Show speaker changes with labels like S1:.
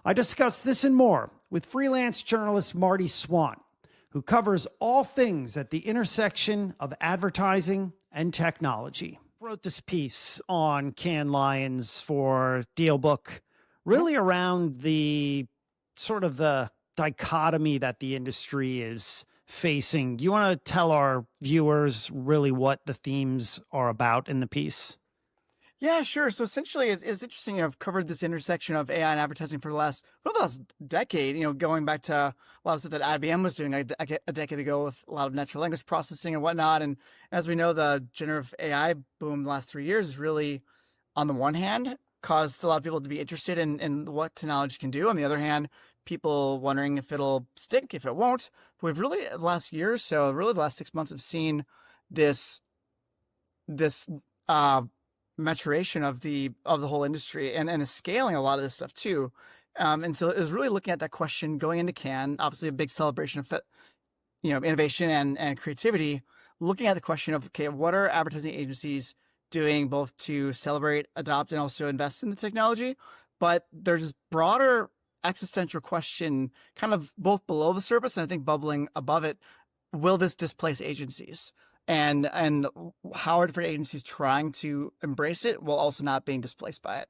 S1: I discuss this and more with freelance journalist Marty Swan, who covers all things at the intersection of advertising and technology. Wrote this piece on Cannes Lions for DealBook, really around the sort of the dichotomy that the industry is facing. Do you want to tell our viewers really what the themes are about in the piece?
S2: Yeah, sure. So essentially, it's interesting. I've covered this intersection of AI and advertising for the last decade. Going back to a lot of stuff that IBM was doing a decade ago with a lot of natural language processing and whatnot. And as we know, the generative AI boom the last 3 years has really, on the one hand, caused a lot of people to be interested in what technology can do. On the other hand, people wondering if it'll stick, if it won't. But we've really, the last year or so, really the last 6 months, have seen this maturation of the whole industry and the scaling a lot of this stuff too. And so it was really looking at that question going into Cannes, obviously a big celebration of innovation and creativity, looking at the question of, okay, what are advertising agencies doing both to celebrate, adopt, and also invest in the technology? But there's this broader existential question kind of both below the surface and I think bubbling above it. Will this displace agencies? And how are different agencies trying to embrace it while also not being displaced by it?